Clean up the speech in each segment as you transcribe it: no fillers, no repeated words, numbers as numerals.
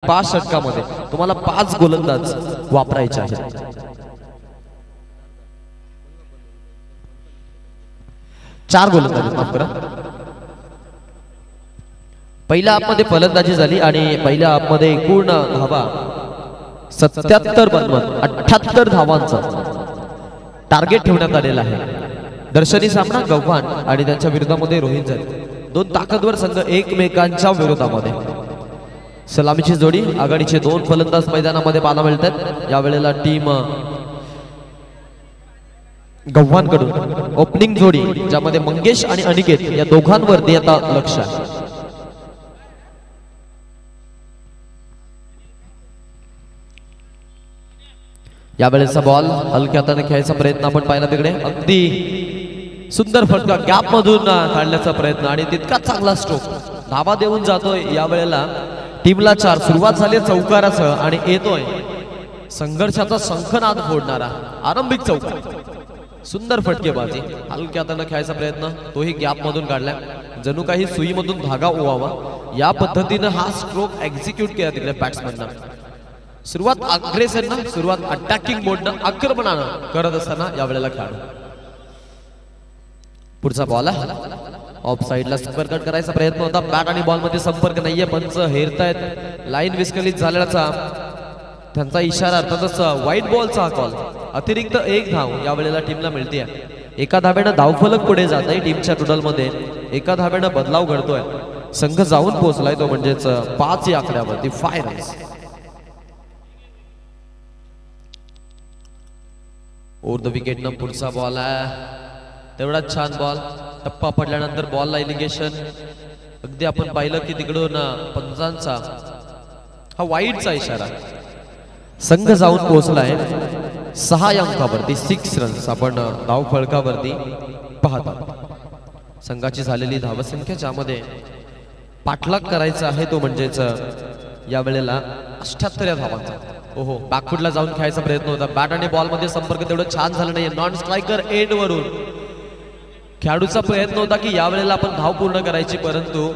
5 षटकामध्ये तुम्हाला 5 गोलंदाज वापरायचे आहेत। चार गोलंदाज माफ करा। पहिल्या हाफमध्ये फलंदाजी झाली आणि पहिल्या हाफमध्ये एकूण धावा 77 बनवत 78 धावांचा टार्गेट ठेवण्यात आलेला आहे। दर्शनी सामना गव्हाण आणि त्यांच्या विरोधामध्ये रोहित झाले। दोन ताकदवर संघ एकमेकांच्या विरोधामध्ये। सलामीची जोडी आघाडीचे दोन फलंदाज मैदानामध्ये पाहायला मिळतात। यावेळेला टीम गव्हाणकडून ओपनिंग जोडी ज्यामध्ये मंगेश आणि अनिकेत या दोघांवरती आता लक्ष आहे। यावेळेचा बॉल हलक्या हाताने खेळायचा प्रयत्न आपण पाहिला तिकडे। अगदी सुंदर फटका गॅप मधून काढण्याचा प्रयत्न आणि तितका चांगला स्ट्रोक धावा देऊन जातोय। यावेळेला टीमला 4 सुरुवात झाली चौकारासह आणि येतोय संघर्षाचा शंखनाद फोडणारा आरंभिक चौकार। सुंदर फटकेबाजी हलक्या हाताने खेळायचा प्रयत्न तोही गॅप मधून काढला जणू काही सुईमधून धागा ओवावा या पद्धतीने हा स्ट्रोक एक्झिक्यूट केला तिकडे बॅट्समनने। सुरुवात अग्रेसरनं सुरुवात अटॅकिंग मोडनं आक्रमणानं करत असताना यावेळेला खेळाडू पुढचा बॉल ऑफ साइडला संपर्क करायचा प्रयत्न होता। बॅट आणि बॉल मध्ये संपर्क नाहीये। पंच हेरतायत लाईन विस्कलित झाल्याचा त्यांचा इशारा अर्थातच वाईट बॉलचा कॉल। अतिरिक्त 1 धाव यावेळेला टीमला मिळते। एका धाब्यानं धावफलक पुढे जात आहे टीमच्या टोटल मध्ये। एका धाब्यानं बदलाव घडतोय संघ जाऊन पोहोचलाय तो म्हणजेच 5 या आकड्यावरती 5 रन्स। ओव्हर द विकेट न पुढचा बॉल आहे तेवढा छान बॉल। टप्पा पडल्यानंतर बॉलला इलिगेशन अगदी आपण पाहिलं की तिकडून पंचांचा हा वाईटचा इशारा। संघ जाऊन पोहोचलाय 6 अंकावरती 6 रन्स आपण धाव फळकावरती पाहतात। संघाची झालेली धावसंख्या ज्यामध्ये पाठलाग करायचा आहे तो म्हणजेच यावेळेला 78 या धावांचा। ओहो बॅकफुटला जाऊन खेळायचा प्रयत्न होता। बॅट आणि बॉल मध्ये संपर्क तेवढं छान झालं नाही। नॉन स्ट्रायकर एंड वरून खेळाडूचा प्रयत्न होता की यावेळेला आपण धाव पूर्ण करायची परंतु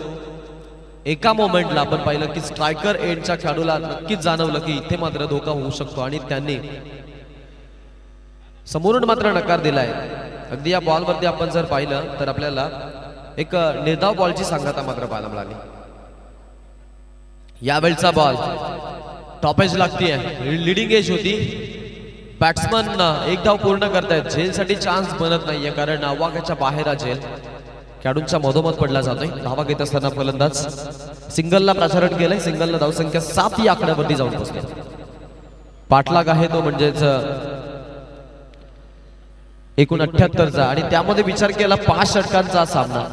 एका मोमेंटला आपण पाहिलं की स्ट्रायकर एंडच्या खेळाडूला नक्कीच जाणवलं की इथे मात्र धोका होऊ शकतो आणि त्यांनी समोरून मात्र नकार दिलाय। अगदी या बॉलवरती आपण जर पाहिलं तर आपल्याला एक निर्धाव बॉलची सांगता मात्र पाहायला मिळाली। यावेळचा बॉल टॉप एज लागतीये लीडिंग एज होती। बॅट्समन 1 धाव पूर्ण करतायत। झेलसाठी चान्स बनत नाहीये कारण आवाक्याच्या बाहेर झेल खेळाडूंच्या मधोमध पडला जातोय। धावा घेत असताना फलंदाज सिंगलला प्रचारण केलंय। सिंगलला धावसंख्या 7 या आकड्यावरती जाऊन पोहोचले। पाठलाग आहे तो म्हणजेच एकूण 78चा आणि त्यामध्ये विचार केला 5 षटकांचा सामना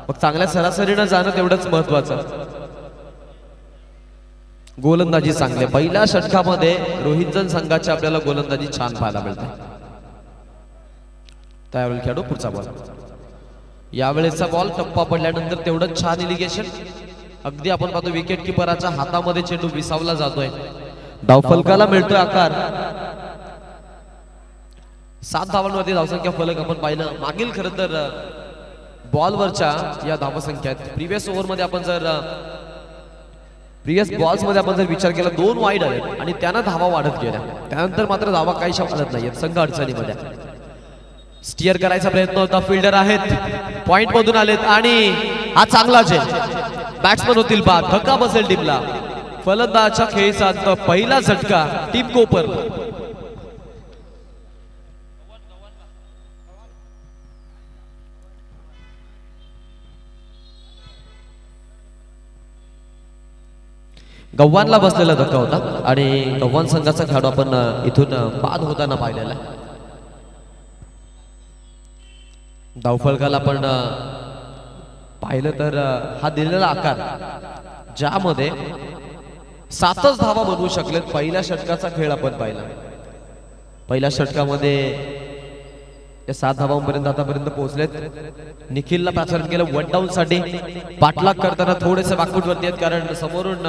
मग चांगल्या सरासरीनं जाणं तेवढंच महत्वाचं। गोलंदाजी चांगले पहिल्या षटकामध्ये रोहितजन संघाची आपल्याला गोलंदाजी छान पाहायला मिळते। त्यावेळी खेळाडू पुढचा बॉल यावेळेचा बॉल टप्पा पडल्यानंतर तेवढं छान इलिगेशन अगदी आपण पाहतो विकेट किपराच्या हातामध्ये चेंडू विसावला जातोय। धावफलकाला मिळतोय आकार 7 धावांवरती धावसंख्या फलक आपण पाहिलं। मागील खरं तर बॉलवरच्या या धावसंख्यात प्रिव्हियस ओव्हर मध्ये आपण जर प्रिव्हियस बॉल्स मध्ये आपण जर विचार केला 2 वाईड आले आणि त्यांना धावा वाढत गेल्या। त्यानंतर मात्र धावा काहीशा वाढत नाहीयेत संघ अडचणीमध्ये। स्टिअर करायचा प्रयत्न होता फिल्डर आहेत पॉइंट मधून आलेत आणि हा चांगला झेल बॅट्समन होतील बाद धक्का बसेल टीमला। फलंदाजाच्या खेळीचा पहिला झटका टीम कोपर। गव्हाणला बसलेला धक्का होता आणि गव्हाण संघाचा खेळाडू आपण इथून बाद होताना पाहिलेला। धावफलकाला आपण पाहिलं तर हा दिलेला आकार ज्यामध्ये 7च धावा बनवू शकलेत। पहिल्या षटकाचा खेळ आपण पाहिला। पहिल्या षटकामध्ये या 7 धावांपर्यंत आतापर्यंत पोहोचलेत। निखिलला प्रचारण केलं 1 डाऊन साठी पाठलाग करताना थोडेसे बॅकफुट वरती आहेत कारण समोरून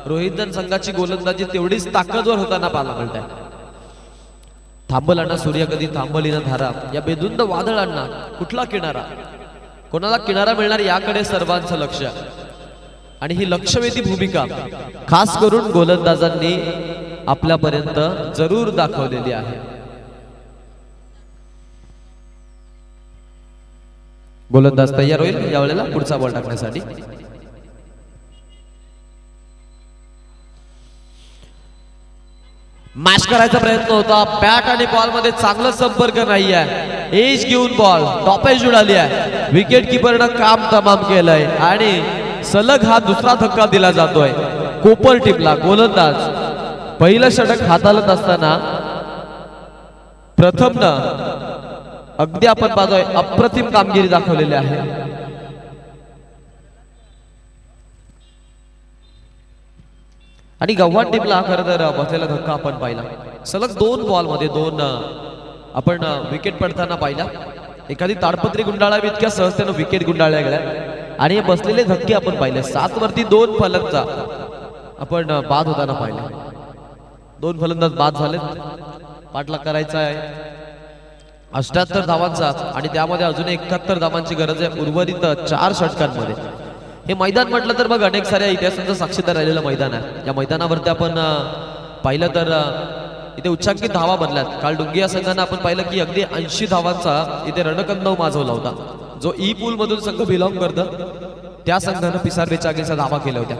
रोहितजन संघाची गोलंदाजी तेवढीच ताकदवर होताना पाहायला मिळते। थांबल अण्णा सूर्य कधी थांबली ना धारा या बेधुंद वादळांना कुठला किनारा कोणाला किनारा मिळणार याकडे सर्वांचं लक्ष। आणि ही लक्षवेधी भूमिका खास करून गोलंदाजांनी आपल्यापर्यंत जरूर दाखवलेली आहे. गोलंदाज तयार होईल यावेळेला पुढचा बॉल टाकण्यासाठी. मॅच करायचा प्रयत्न होता. बॅट आणि बॉल मध्ये चांगला संपर्क नाही आहे. एज घेऊन बॉल टॉपेज उडाली आहे. विकेट किपरनं काम तमाम केलंय आणि सलग हा दुसरा धक्का दिला जातोय कोपर टीमला. गोलंदाज पहिलं षटक हाताळत असताना प्रथम न अगदी आपण पाहतोय अप्रतिम कामगिरी दाखवलेली आहे. आणि गव्हाण टीमला खरं तर बसलेला धक्का आपण पाहिला. सलग 2 बॉल मध्ये 2 आपण विकेट पडताना पाहिला. एखादी ताडपत्री गुंडाळावी इतक्या सहजतेनं विकेट गुंडाळल्या गेल्या आणि बसलेले धक्के आपण पाहिले. 7 वरती 2 फलंदाज आपण बाद होताना पाहिले. 2 फलंदाज बाद झालेत. पाठलाग करायचा आहे 78 धावांचा आणि त्यामध्ये अजून 71 धावांची गरज आहे उर्वरित 4 षटकांमध्ये. हे मैदान म्हटलं तर मग अनेक साऱ्या इतिहासाचं साक्षीदार राहिलेलं मैदान आहे. या मैदानावरती आपण पाहिलं तर इथे उच्चांकित धावा बनल्यात. काल डुंगी या संघानं आपण पाहिलं की अगदी 80 धावांचा इथे रणकंदव माजवला होता. जो ई पूल मधून संघ बिलॉंग करतं त्या संघानं पिसार बेचाळीसचा धावा केल्या होत्या.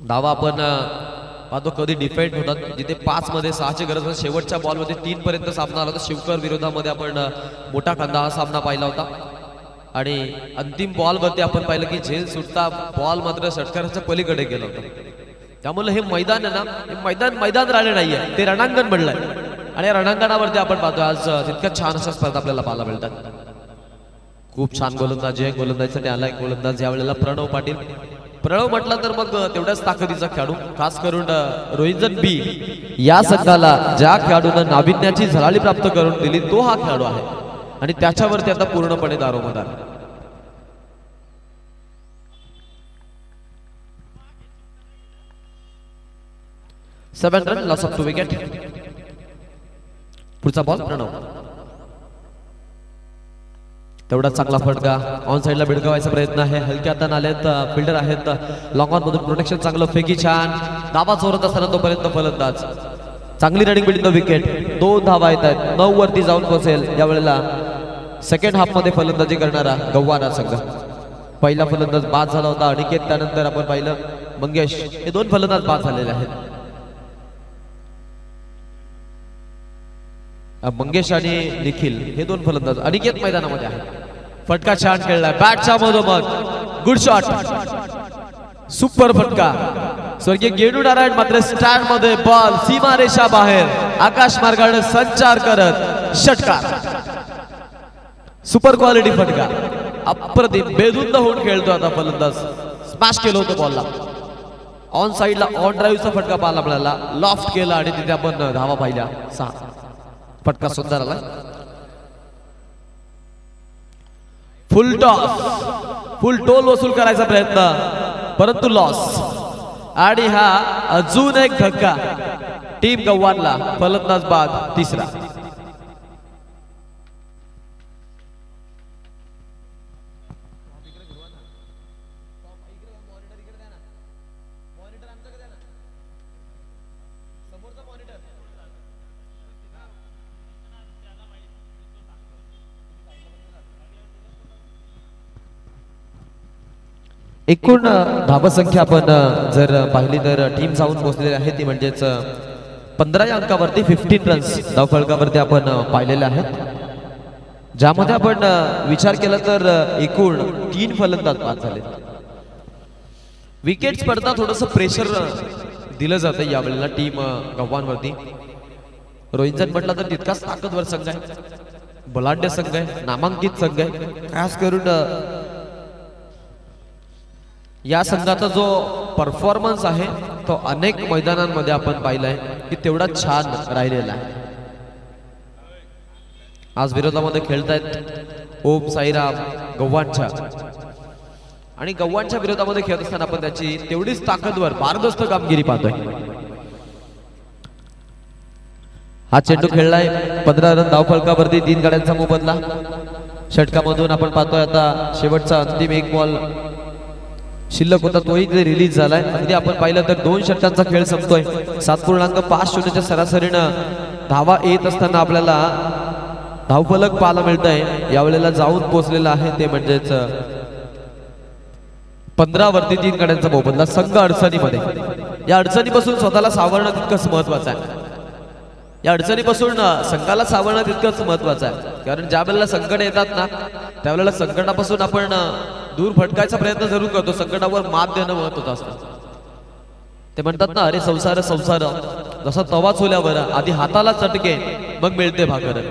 धावा आपण पाहतो कधी डिफेंड होतात. जिथे 5 मध्ये 6ची गरज होती. शेवटच्या बॉल मध्ये 3 पर्यंत सामना आला होता. शिवकर विरोधामध्ये आपण मोठा खांदा हा सामना पाहिला होता आणि अंतिम बॉल वरती आपण पाहिलं की झेल सुटता बॉल मात्र षटकाराच्या पलीकडे गेला होता. त्यामुळे हे मैदान आहे ना, हे मैदान राहिले नाहीये, ते रणांगण बनलंय आणि या रणांगणावरती आपण पाहतो आज तितक्या छान अशा स्पर्धा आपल्याला पाहायला मिळतात. खूप छान गोलंदाजी आहे. गोलंदाजीसाठी आलाय गोलंदाज यावेळेला प्रणव पाटील. प्रणव म्हटलं तर मग तेवढ्याच ताकदीचा खेळाडू. खास करून रोहिंजन बी या संघाला ज्या खेळाडूनं नाविन्याची झळाळी प्राप्त करून दिली तो हा खेळाडू आहे आणि त्याच्यावरती आता पूर्णपणे दारोमदार. सेवन रन लॉस ऑफ 2 विकेट. पुढचा बॉल प्रणव. तेवढा चांगला फटका ऑन साइडला भिडकावायचा प्रयत्न आहे. हलक्या हाताने आलेत फिल्डर आहेत. लॉंग ऑन मधून प्रोटेक्शन चांगलं. फेकी छान. धावा चोरत असताना तोपर्यंत फलंदाज चांगली रनिंग बिल्डिंग द विकेट. 2 धावा येत आहेत. 9 वरती जाऊन पोहोचेल यावेळेला सेकंड हाफ मध्ये फलंदाजी करणारा गव्हाणा संघ. पहिला फलंदाज बाद झाला होता अनिकेत. त्यानंतर आपण पाहिलं मंगेश. हे 2 फलंदाज बाद झालेले आहेत. मंगेश आणि निखिल हे 2 फलंदाज. अनिकेत मैदानामध्ये आहे. फटका छान खेळलाय बॅटच्या मधोमध. Good shot. सुपर फटका. स्वर्गीय गेडू नारायण मात्र स्टँड मध्ये बॉल सीमारेषा बाहेर आकाश मार्गाने संचार करत षटकार. सुपर क्वालिटी फटका. अप्रतिम बेधुंद होऊन खेळतो आता फलंदाज. स्मॅश केलं होतं बॉलला. ऑन साइडला ऑन ड्राईव्हचा फटका पाहायला मिळाला. लॉफ्ट केला आणि तिथे आपण धावा पाहिल्या 6. फटका सुंदर आला. फुल टॉस. फुल टोल वसूल करायचा प्रयत्न परंतु लॉस. आणि हा अजून एक धक्का टीम गव्हाणला. फलंदाज बाद 3रा. एकूण धावसंख्या आपण जर पाहिली तर टीम जाऊन पोहोचलेली आहे ती म्हणजेच 15 या अंकावरती 15 रन्स धावफलकावरती आपण पाहिलेले आहेत. ज्यामध्ये आपण विचार केला तर एकूण 3 फलंदाज बाद झाले. विकेट्स पडता थोडंसं प्रेशर दिलं जातं यावेळेला टीम गव्हाणवरती. रोहिंजन म्हटलं तर तितकाच ताकदवर संघ आहे. बलाढ्य संघ आहे. नामांकित संघ आहे. खास करून या संघाचा जो परफॉर्मन्स आहे तो अनेक मैदानांमध्ये आपण पाहिलाय की तेवढा छान राहिलेला आहे. आज विरोधामध्ये खेळतायत ओम साईराम गव्हाणच्या आणि गव्हाणच्या विरोधामध्ये खेळत असताना आपण त्याची तेवढीच ताकदवर भारदस्त कामगिरी पाहतोय. हा चेंडू खेळलाय 15 रन धावफलकावरती 3 गाड्यांचा मोबदला. षटकामधून आपण पाहतोय आता शेवटचा अंतिम 1 बॉल शिल्लक होता तोही इथे रिलीज झालाय. अगदी आपण पाहिलं तर 2 षटकांचा खेळ संपतोय. 7.5 सरासरीनं धावा येत असताना आपल्याला धावफलक पाहायला मिळत आहे. यावेळेला जाऊन पोहोचलेला आहे ते म्हणजेच 15 वरती 3 गड्यांचा मोबदला. संघ अडचणीमध्ये, या अडचणीपासून स्वतःला सावरणं तितकंच महत्वाचं आहे. या अडचणीपासून संघाला सावरणं तितकंच महत्वाचं आहे. कारण ज्या वेळेला संकट येतात ना त्यावेळेला संकटापासून आपण दूर भटकायचा प्रयत्न जरूर करतो. संकटावर मात देणं महत्वाचं असतं. ते म्हणतात ना, अरे संसार संसार जसा तवा चुल्यावर आधी हाताला चटके मग मिळते भाकर.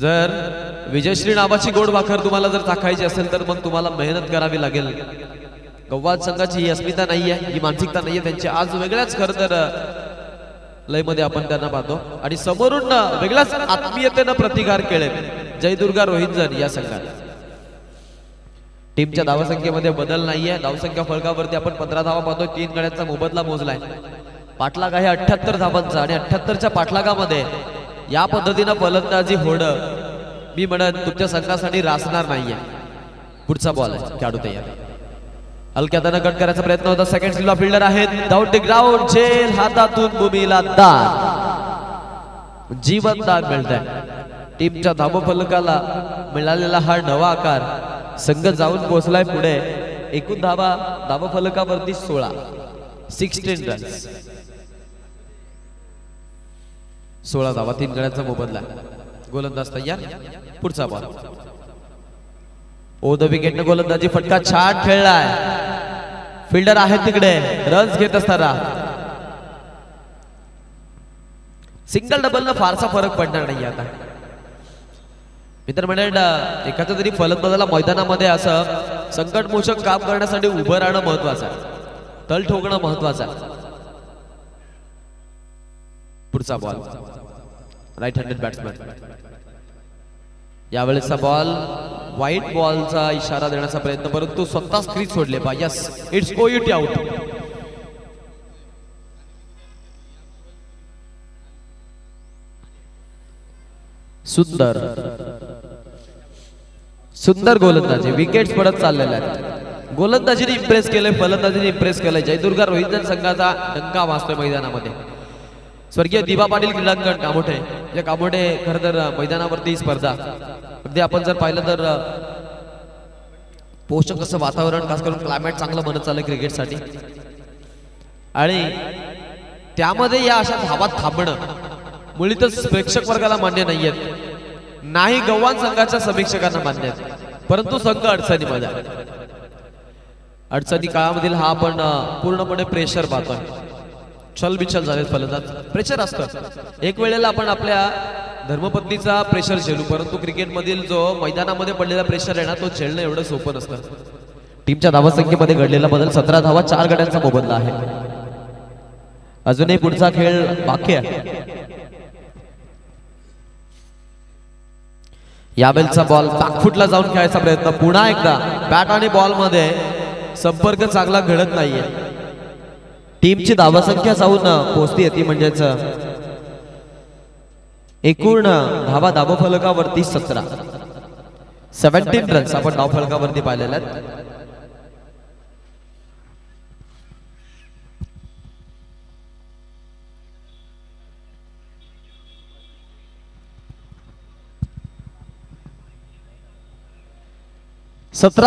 जर विजयश्री नावाची गोड भाकर तुम्हाला जर चाखायची असेल तर मग तुम्हाला मेहनत करावी लागेल. गव्हाण संघाची ही अस्मिता नाहीये, ही मानसिकता नाहीये त्यांची. आज वेगळ्याच खरं तर लयमध्ये आपण त्यांना पाहतो आणि समोरून वेगळ्याच आत्मीयतेनं प्रतिकार केले जयदुर्गा रोहितजन या संघात. टीमच्या धावसंख्येमध्ये बदल नाहीये. धावसंख्या फलकावरती आपण 15 धावा पाहतोय. 3 गड्यांचा मोबदला मोजलाय. पाठलाग आहे 78 धावांचा आणि 78च्या पाठलागामध्ये या पद्धतीनं फलंदाजी होणं मी म्हणत तुमच्या संघासाठी रासणार नाहीये. पुढचा बॉल आहे, खेळाडू तयार. हलक्यातानं कट करायचा प्रयत्न होता. सेकंड सिल्वा फिल्डर आहेत. डाऊन द ग्राउंड, झेल हातातून भूमीला दान, जीवन दान मिळतंय. टीमच्या धावफलकाला मिळालेला हा नवा आकार. संघ जाऊन पोहोचलाय पुढे. एकूण धावा धावफलकावरती 16, 16 रन्स, 16 धावा, 3 गड्यांचा मोबदला. गोलंदाज तयार. पुढचा बॉल. ओ द विकेटने गोलंदाजी फटका छान खेळलाय. फिल्डर आहेत तिकडे रन्स घेत असताना. सिंगल डबल न फारसा फरक पडणार नाही आता. मित्र मंडळ, एखाद्या तरी फलंदाजाला मैदानामध्ये असं संकटमोचक काम करण्यासाठी उभं राहणं महत्वाचं आहे. तल ठोकणं महत्वाचं आहे. पुढचा बॉल. Right handed batsman. यावेळेचा बॉल व्हाईट बॉलचा इशारा देण्याचा प्रयत्न, परंतु स्वतःच क्रीज सोडले पा. Yes, it's OUT out. सुंदर सुंदर गोलंदाजी. विकेट्स पडत चाललेल्या आहेत. गोलंदाजीने इम्प्रेस केलंय, फलंदाजीने इम्प्रेस केलंय. जयदुर्गा रोहितजन संघाचा डंका वाजतोय मैदानामध्ये. स्वर्गीय दिबा पाटील क्रीडांगण कामोठे, या कामोठे खरं तर मैदानावरती स्पर्धा अगदी आपण जर पाहिलं तर पोषक असं वातावरण, खास करून क्लायमेट चांगलं बनत चाललंय क्रिकेटसाठी. आणि त्यामध्ये या अशा धावात थांबणं मुळीतच प्रेक्षक वर्गाला मान्य नाहीयेत, नाही गव्हाण संघाच्या समीक्षकांना मान्य आहेत. परंतु संघ अडचणीमध्ये, अडचणी काळामधील हा आपण पूर्णपणे प्रेशर पाहतोय. छलबिछल झाले फलंदाज. प्रेशर असतं. एक वेळेला आपण आपल्या धर्मपत्नीचा प्रेशर झेलू, परंतु क्रिकेट मधील जो मैदानामध्ये पडलेला प्रेशर आहे ना, तो झेलणं एवढं सोपं नसतं. टीमच्या धावसंख्येमध्ये घडलेला बदल. 17 धावा, 4 गड्यांचा मोबदला आहे. अजूनही पुढचा खेळ बाकी आहे. यावेळचा बॉल बॅकफुटला जाऊन खेळायचा प्रयत्न. पुन्हा एकदा बॅट आणि बॉल मध्ये संपर्क चांगला घडत नाहीये. टीमची धावसंख्या जाऊन पोहोचती ती म्हणजेच एकूण धावा धावफलकावरती 17, 17 रन्स आपण धावफलकावरती पाहिलेल्या आहेत.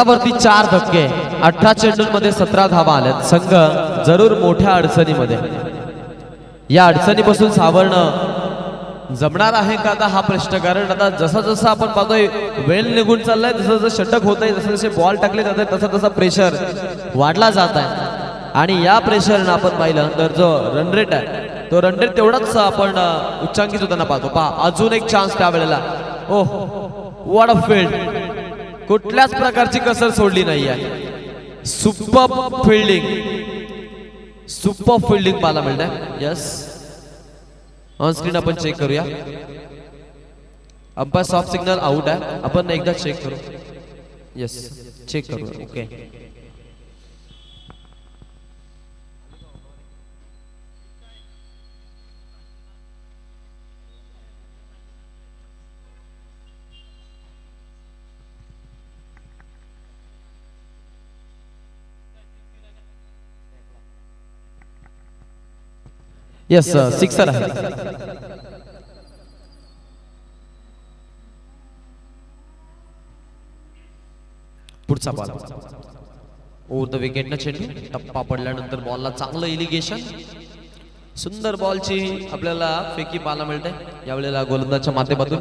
वरती 4 धक्के, 18 चेंडूंमध्ये 17 धावा आल्यात. संघ जरूर मोठ्या अडचणीमध्ये. या अडचणीपासून सावरणं जमणार आहे का आता हा प्रश्न. कारण आता जसं जसं आपण पाहतोय वेळ निघून चाललाय, जसं जसं षटक होत आहे, जसे जसे बॉल टाकले जात आहेत, तसा तसा प्रेशर वाढला जात आहे. आणि या प्रेशरनं आपण पाहिलं तर जो रन रेट आहे, तो रन रेट तेवढाच आपण उच्चांकित होताना पाहतो. पहा अजून एक चान्स त्यावेळेला. ओह, व्हॉट अ फील्ड. कुठल्याच प्रकारची कसर सोडली नाहीये. सुपर फिल्डिंग, सुपर फिल्डिंग पाहायला मिळतंय. यस, ऑन स्क्रीन आपण चेक करूया. अंपायर सॉफ्ट सिग्नल आउट आहे. आपण एकदा चेक करू. यस, चेक करू. ओके, यस सिक्सर आहे. पुढचा बॉल ओव्हर द विकेट न चेंडू टप्पा पडल्यानंतर बॉलला चांगलं इलिगेशन. सुंदर बॉलची आपल्याला फेकी पाहायला मिळते यावेळेला गोलंदाजच्या माध्यमातून.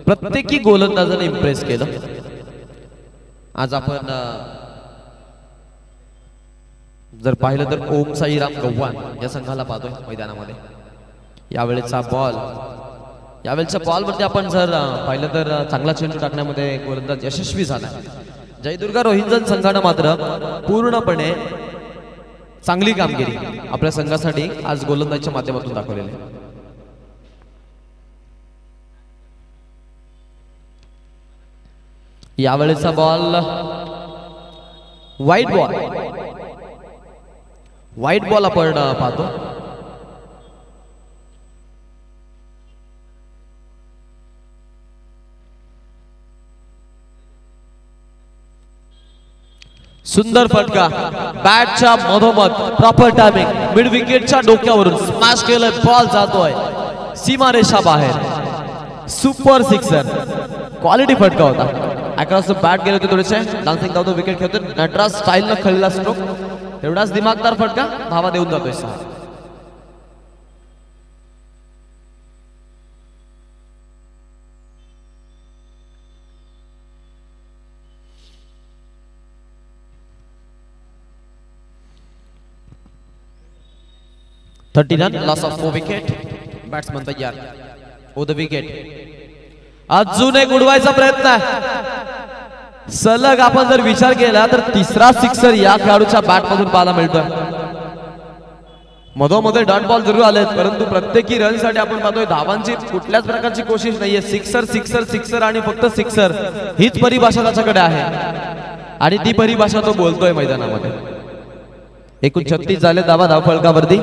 प्रत्येकी गोलंदाजाने इम्प्रेस केलं. आज आपण जर पाहिलं तर ओम साईराम गव्हाण या संघाला पाहतोय मैदानामध्ये. यावेळेचा बॉल मध्ये आपण जर पाहिलं तर चांगला चेंडू टाकण्यामध्ये गोलंदाज यशस्वी झाला. जयदुर्गा रोहिंजन संघानं मात्र पूर्णपणे चांगली कामगिरी आपल्या संघासाठी आज गोलंदाजीच्या माध्यमातून दाखवलेली आहे. यावेळेचा बॉल व्हाईट बॉल आपण पाहतो. सुंदर फटका बॅटच्या मधोमध प्रॉपर टायमिंग मिड विकेटच्या डोक्यावरून स्मॅश केलं. बॉल जातोय सीमारेषा बाहेर. सुपर सिक्सर क्वालिटी फटका होता. अक्रॉस द बॅट गेले होते थोडेसे डान्सिंग डाऊन द विकेट खेळतो. नटराज स्टाईल न खेळलेला स्ट्रोक. एवढाच दिमागदार फटका धावा देऊन जातोय 6. Run loss of 4 wicket. Batsman तयार ओ द विकेट. अजून एक उडवायचा प्रयत्न आहे. सलग आपण जर विचार केला तर तिसरा सिक्सर या खेळाडूच्या बॅट मधून पाहायला मिळतोय. मधोमध्ये डॉट बॉल जरूर आलेत परंतु प्रत्येकी रन साठी आपण पाहतोय धावांची कुठल्याच प्रकारची कोशिश नाहीये. सिक्सर आणि फक्त सिक्सर हीच परिभाषा त्याच्याकडे आहे आणि ती परिभाषा तो बोलतोय मैदानामध्ये. एकूण 36 झाले धावा धावफलकावरती.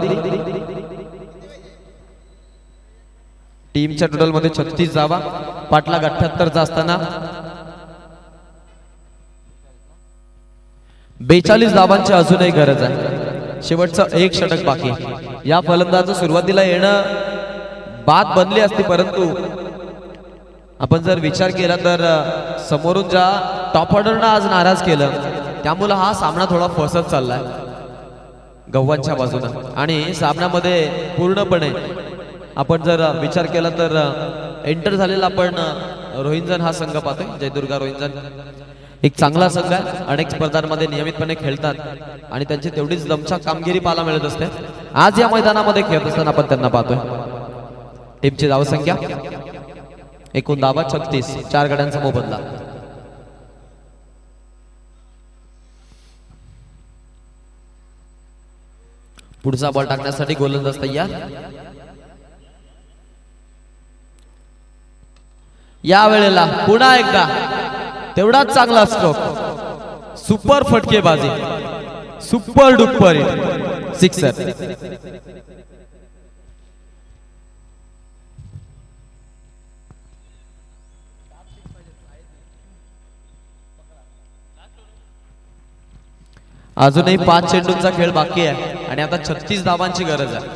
टीमच्या टोटल मध्ये 36 धावा. पाटलाग 78 असताना 42 धावांची अजूनही गरज आहे. शेवटचं एक षटक बाकी. या फलंदाज सुरुवातीला येणं बाद बनली असती परंतु आपण जर विचार केला तर समोरून ज्या टॉप ऑर्डरनं आज नाराज केलं त्यामुळे हा सामना थोडा फसत चाललाय गव्हाणच्या बाजूने. आणि सामन्यामध्ये पूर्णपणे आपण जर विचार केला तर एंटर झालेला आपण रोहिंजन हा संघ पाहतोय. जयदुर्गा रोहिंजन एक चांगला संघ आहे. अनेक स्पर्धांमध्ये नियमितपणे खेळतात आणि त्यांची तेवढीच दमछाक कामगिरी पाहायला मिळत असते. आज या मैदानामध्ये खेळत असताना आपण त्यांना पाहतोय. टीमची धावसंख्या एकूण धावा 36. 4 गड्यांचा मोबदला. पुढचा बॉल टाकण्यासाठी गोलंदाज तयार. या वेळेला पुन्हा एकदा तेवढाच चांगला स्ट्रोक. सुपर फटकेबाजी. Super duper sixer. अजूनही 5 चेंडूंचा खेळ बाकी आहे आणि आता 36 धावांची गरज आहे.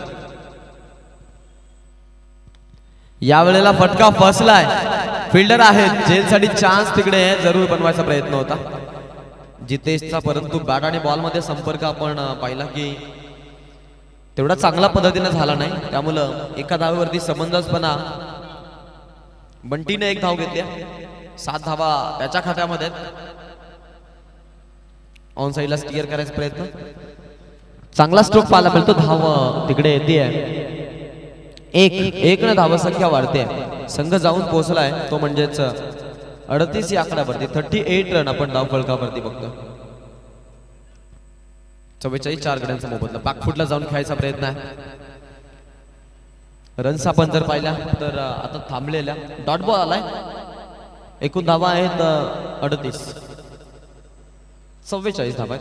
या वेळेला फटका फसलाय. फिल्डर आहेत जेलसाठी चान्स तिकडे जरूर बनवायचा प्रयत्न होता जितेशचा परंतु बॅट आणि बॉल मध्ये संपर्क आपण पाहिला की तेवढा चांगला पद्धतीने झाला नाही. त्यामुळं एका धावेवरती समंजसपणा. बंटीने एक धाव घेतली. 7 धावा त्याच्या खात्यामध्ये. ऑन साइडला स्टिअर करायचा प्रयत्न. चांगला स्ट्रोक पाहायला मिळतो. धाव तिकडे येते. एक न धावसंख्या वाढते. संघ जाऊन पोहोचलाय तो म्हणजेच 38 या आकड्यावरती. 38 रन आपण धावफलकावरती बघतो. 44. 4 गड्यांचा मोबदला. बॅकफुटला जाऊन खेळायचा प्रयत्न आहे. रन्स आपण जर पाहिल्या तर आता थांबलेल्या. डॉट बॉल आलाय. एकूण धावा आहेत 38. 44 धावा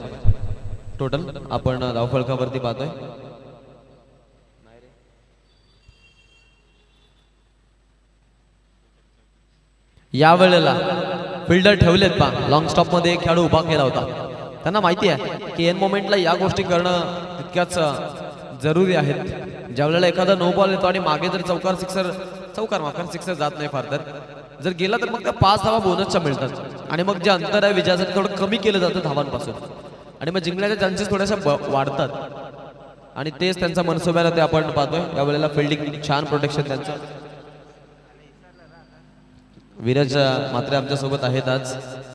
टोटल आपण धावफलकावरती पाहतोय. या वेळेला फिल्डर ठेवलेत पा. लॉंग स्टॉप मध्ये एक खेळाडू उभा केला होता. त्यांना माहिती आहे की एन मोमेंटला या गोष्टी करणं तितक्याच जरुरी आहेत. ज्या वेळेला एखादा नो बॉल येतो आणि मागे जर चौकार सिक्सर जात नाही फार तर जर गेला तर मग त्या 5 धावा बोनसच्या मिळतात आणि मग जे अंतर आहे विजयाचं थोडं कमी केलं जातं धावांपासून आणि मग जिंकण्याचे चान्सेस थोड्याशा वाढतात आणि तेच त्यांचा मनसुब्याला ते आपण पाहतोय यावेळेला फिल्डिंग छान प्रोटेक्शन त्यांचं. विराज मात्र आमच्या सोबत आहेत आज.